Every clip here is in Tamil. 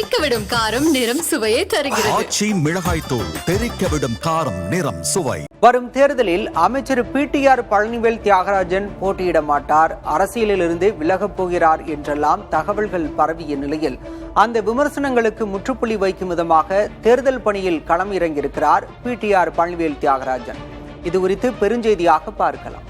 தெறிக்கவிடும் காரம் நிறம் சுவையை தருகிறது. ஆச்சி மிளகாய் தூள் தெறிக்கவிடும் காரம் நிறம் சுவை. வரும் தேர்தலில் அமைச்சர் பிடிஆர் பழனிவேல் தியாகராஜன் போட்டியிட மாட்டார், அரசியலிலிருந்து விலகப் போகிறார் என்றெல்லாம் தகவல்கள் பரவிய நிலையில் அந்த விமர்சனங்களுக்கு முற்றுப்புள்ளி வைக்கும் விதமாக தேர்தல் பணியில் களம் இறங்கியிருக்கிறார் பிடிஆர் பழனிவேல் தியாகராஜன். இது குறித்து பெருஞ்செய்தியாக பார்க்கலாம்.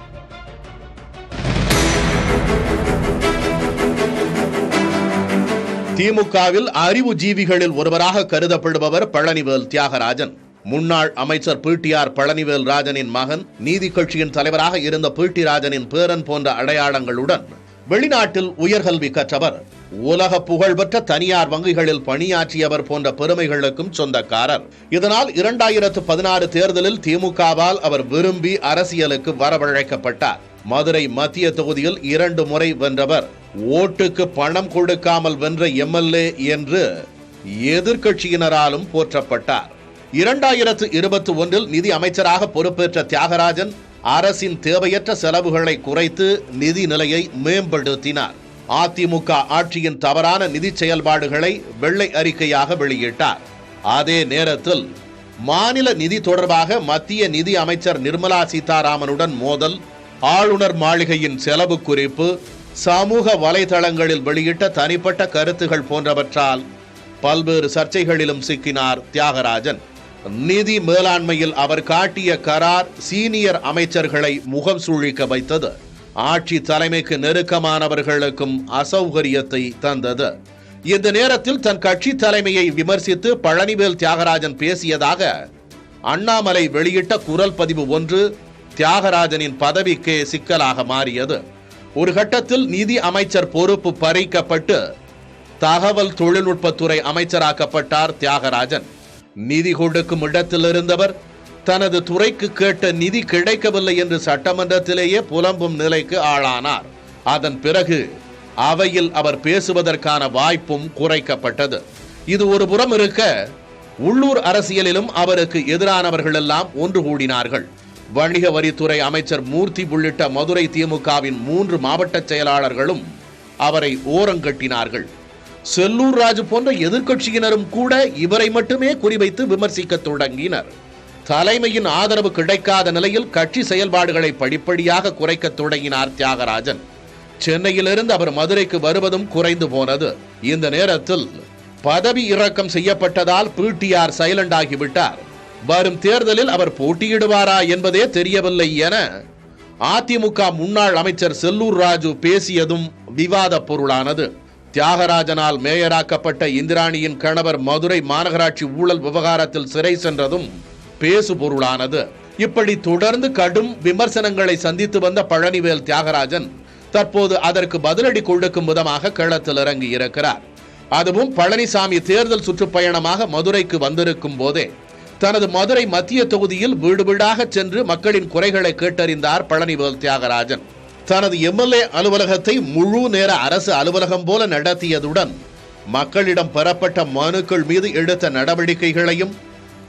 திமுகவில் அறிவு ஜீவிகளில் ஒருவராக கருதப்படுபவர் பழனிவேல் தியாகராஜன். முன்னாள் அமைச்சர் பிடிஆர் பழனிவேல் ராஜனின் மகன், நீதி கட்சியின் தலைவராக இருந்த பிடி ராஜனின் பேரன் போன்ற அடையாளங்களுடன் வெளிநாட்டில் உயர்கல்வி கற்றவர். உலக புகழ்பெற்ற தனியார் வங்கிகளில் பணியாற்றியவர் போன்ற பெருமைகளுக்கும் சொந்தக்காரர். இதனால் 2016 தேர்தலில் திமுகவால் அவர் விரும்பி அரசியலுக்கு வரவழைக்கப்பட்டார். மதுரை மத்திய தொகுதியில் 2 முறை வென்றவர். ஓட்டுக்கு பணம் கொடுக்காமல் வென்ற எம்எல்ஏ என்று எதிர்கட்சியினராலும் போற்றப்பட்டார். 2021 நிதி அமைச்சராக பொறுப்பேற்ற தியாகராஜன் அரசின் தேவையற்ற செலவுகளை குறைத்து நிதி நிலையை மேம்படுத்தினார். அதிமுக ஆட்சியின் தவறான நிதி செயல்பாடுகளை வெள்ளை அறிக்கையாக வெளியிட்டார். அதே நேரத்தில் மாநில நிதி தொடர்பாக மத்திய நிதி அமைச்சர் நிர்மலா சீதாராமனுடன் மோதல், ஆளுநர் மாளிகையின் செலவு குறிப்பு, சமூக வலைதளங்களில் வெளியிட்ட தனிப்பட்ட கருத்துகள் போன்றவற்றால் பல்வேறு சர்ச்சைகளிலும் சிக்கினார் தியாகராஜன். நிதி மேலாண்மையில் அவர் காட்டிய கரார் சீனியர் அமைச்சர்களை முகம் சுழிக்க வைத்தது. ஆட்சி தலைமைக்கு நெருக்கமானவர்களுக்கும் அசௌகரியத்தை தந்தது. இந்த நேரத்தில் தன் கட்சி தலைமையை விமர்சித்து பழனிவேல் தியாகராஜன் பேசியதாக அண்ணாமலை வெளியிட்ட குரல் பதிவு ஒன்று தியாகராஜனின் பதவிக்கே சிக்கலாக மாறியது. ஒரு கட்டத்தில் நிதி அமைச்சர் பொறுப்பு பறிக்கப்பட்டு தகவல் தொழில்நுட்பத்துறை அமைச்சராக்கப்பட்டார் தியாகராஜன். நிதி கொடுக்கும் இடத்தில் இருந்தவர் தனது துறைக்கு கேட்ட நிதி கிடைக்கவில்லை என்று சட்டமன்றத்திலேயே புலம்பும் நிலைக்கு ஆளானார். அதன் பிறகு அவையில் அவர் பேசுவதற்கான வாய்ப்பும் குறைக்கப்பட்டது. இது ஒரு புறம் இருக்க, உள்ளூர் அரசியலிலும் அவருக்கு எதிரானவர்கள் எல்லாம் ஒன்று கூடினார்கள். வணிக வரித்துறை அமைச்சர் மூர்த்தி உள்ளிட்ட மதுரை திமுகவின் 3 மாவட்ட செயலாளர்களும் அவரை ஓரங்கட்டினார்கள். செல்லூர் ராஜு போன்ற எதிர்க்கட்சியினரும் கூட இவரை மட்டுமே குறிவைத்து விமர்சிக்க தொடங்கினர். தலைமையின் ஆதரவு கிடைக்காத நிலையில் கட்சி செயல்பாடுகளை படிப்படியாக குறைக்க தொடங்கினார் தியாகராஜன். சென்னையிலிருந்து அவர் மதுரைக்கு வருவதும் குறைந்து போனது. இந்த நேரத்தில் பதவி இறக்கம் செய்யப்பட்டதால் பிடிஆர் சைலண்ட் ஆகிவிட்டார். வரும் தேர்தலில் அவர் போட்டியிடுவாரா என்பதே தெரியவில்லை என அதிமுக முன்னாள் அமைச்சர் செல்லூர் ராஜு பேசியதும் விவாத பொருளானது. தியாகராஜனால் மேயராக்கப்பட்ட இந்திராணியின் கணவர் மதுரை மாநகராட்சி ஊழல் விவகாரத்தில் சிறை சென்றதும் பேசு பொருளானது. இப்படி தொடர்ந்து கடும் விமர்சனங்களை சந்தித்து வந்த பழனிவேல் தியாகராஜன் தற்போது அதற்கு பதிலடி கொடுக்கும் விதமாக களத்தில் இறங்கி இருக்கிறார். அதுவும் பழனிசாமி தேர்தல் சுற்றுப்பயணமாக மதுரைக்கு வந்திருக்கும் போதே தனது மதுரை மத்திய தொகுதியில் வீடு வீடாக சென்று மக்களின் குறைகளை கேட்டறிந்தார் பழனிவேல் தியாகராஜன். தனது எம்எல்ஏ அலுவலகத்தை முழு நேர அரசு அலுவலகம் போல நடத்தியதுடன் மக்களிடம் பெறப்பட்ட மனுக்கள் மீது எடுத்த நடவடிக்கைகளையும்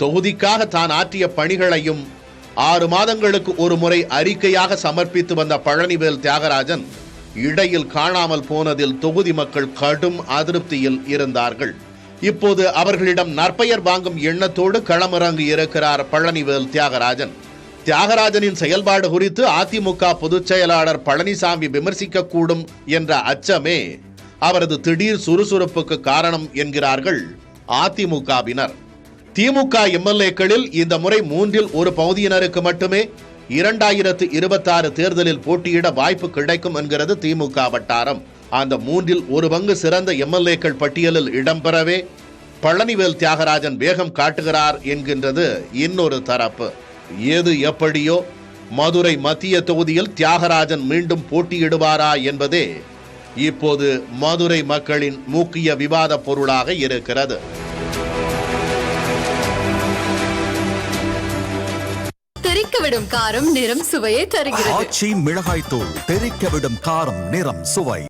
தொகுதிக்காக தான் ஆற்றிய பணிகளையும் 6 மாதங்களுக்கு ஒரு முறை அறிக்கையாக சமர்ப்பித்து வந்த பழனிவேல் தியாகராஜன் இடையில் காணாமல் போனதில் தொகுதி மக்கள் கடும் அதிருப்தியில் இருந்தார்கள். இப்போது அவர்களிடம் நற்பெயர் வாங்கும் எண்ணத்தோடு களமிறங்கி இருக்கிறார் பழனிவேல் தியாகராஜன். தியாகராஜனின் செயல்பாடு குறித்து அதிமுக பொதுச் செயலாளர் பழனிசாமி விமர்சிக்க கூடும் என்ற அச்சமே அவரது திடீர் சுறுசுறுப்புக்கு காரணம் என்கிறார்கள் அதிமுகவினர். திமுக எம்எல்ஏக்களில் இந்த முறை 3இல் 1 பகுதியினருக்கு மட்டுமே 2026 தேர்தலில் போட்டியிட வாய்ப்பு கிடைக்கும் என்கிறது திமுக வட்டாரம். அந்த 3இல் 1 பங்கு சிறந்த எம்எல்ஏக்கள் பட்டியலில் இடம்பெறவே பழனிவேல் தியாகராஜன் வேகம் காட்டுகிறார் என்கின்றது இன்னொரு தரப்பு. எது எப்படியோ மதுரை மத்திய தொகுதியில் தியாகராஜன் மீண்டும் போட்டியிடுவாரா என்பதே இப்போது மதுரை மக்களின் முக்கிய விவாத பொருளாக இருக்கிறது. தெறிக்கவிடும் காரம் நிறம் சுவையை தருகிறது. ஆச்சி மிளகாய் தூள் தெறிக்கவிடும் காரம் நிறம் சுவை.